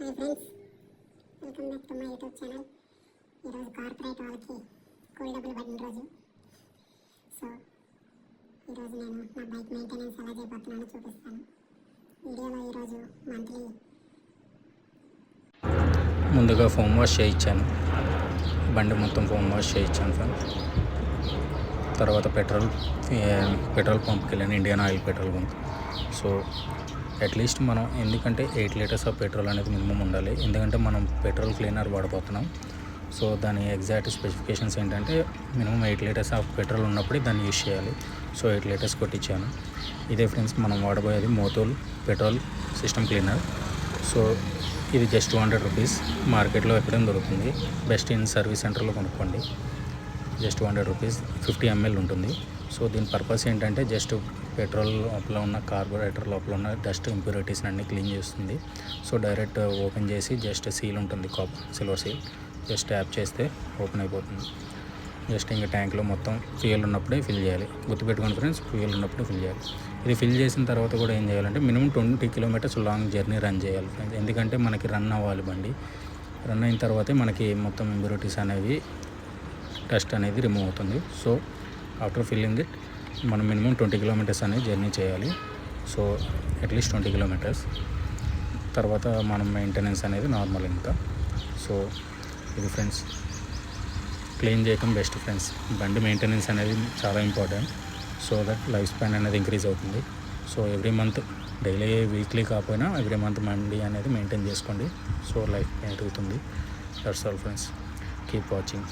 Hi friends, welcome back to my YouTube channel. ఈరోజు corporate వాళ్ళకి cool డబ్బులు పడిన రోజు. సో ఈరోజు నేను నా బైక్ మెయింటెనెన్స్ ఎలా చేయబోతున్నానో చూపిస్తాను. వీడియోలో ఈరోజు మంత్లీ ముందుగా ఫోమ్ వాష్ చేయించాను, బండి మొత్తం ఫోమ్ వాష్ చేయించాను ఫ్రెండ్స్. తర్వాత పెట్రోల్ పంప్కి వెళ్ళాను, Indian oil petrol pump. So at least మనం ఎందుకంటే 8 లీటర్స్ ఆఫ్ పెట్రోల్ అనేది మినిమం ఉండాలి, ఎందుకంటే మనం పెట్రోల్ క్లీనర్ వాడబోతున్నాం. సో దాని ఎగ్జాక్ట్ స్పెసిఫికేషన్స్ ఏంటంటే మినిమం 8 లీటర్స్ ఆఫ్ పెట్రోల్ ఉన్నప్పుడే దాన్ని యూజ్ చేయాలి. సో 8 లీటర్స్ కొట్టించాను. ఇదే ఫ్రెండ్స్ మనం వాడబోయేది Motul petrol system cleaner. So ఇది జస్ట్ 200 రూపీస్, మార్కెట్లో ఎక్కడైనా దొరుకుతుంది. బెస్ట్ ఇన్ సర్వీస్ సెంటర్లో కొనుక్కోండి. జస్ట్ 200 రూపీస్, 50 ml ఉంటుంది. సో దీని పర్పస్ ఏంటంటే జస్ట్ పెట్రోల్ లోపల ఉన్న కార్బోరేటర్ లోపల ఉన్న డస్ట్ ఇంప్యూరిటీస్ అన్నీ క్లీన్ చేస్తుంది. సో డైరెక్ట్ ఓపెన్ చేసి జస్ట్ సీల్ ఉంటుంది, సిల్వర్ సీల్, జస్ట్ ట్యాప్ చేస్తే ఓపెన్ అయిపోతుంది. జస్ట్ ఇంకా ట్యాంక్లో మొత్తం ఫ్యూయల్ ఉన్నప్పుడే ఫిల్ చేయాలి. గుర్తుపెట్టుకోండి ఫ్రెండ్స్, ఫ్యూయల్ ఉన్నప్పుడే ఫిల్ చేయాలి. ఇది ఫిల్ చేసిన తర్వాత కూడా ఏం చేయాలంటే minimum 20 kilometres long journey run చేయాలి ఫ్రెండ్స్. ఎందుకంటే మనకి రన్ అవ్వాలి బండి. రన్ అయిన తర్వాతే మనకి మొత్తం ఇంప్యూరిటీస్ అనేవి, డస్ట్ అనేది రిమూవ్ అవుతుంది. సో ఆఫ్టర్ ఫిల్లింగ్ ఇట్ మనం మినిమం 20 కిలోమీటర్స్ అనేది జర్నీ చేయాలి. సో అట్లీస్ట్ 20 కిలోమీటర్స్ తర్వాత మనం మెయింటెనెన్స్ అనేది నార్మల్ ఇంకా. సో ఇది ఫ్రెండ్స్, క్లీన్ చేయటం బెస్ట్ ఫ్రెండ్స్. బండి మెయింటెనెన్స్ అనేది చాలా important. So that life span అనేది ఇంక్రీజ్ అవుతుంది. So every month, daily weekly కాకపోయినా ఎవ్రీ మంత్ బండి అనేది మెయింటైన్ చేసుకోండి. సో లైఫ్ పెరుగుతుంది. That's all friends, keep watching.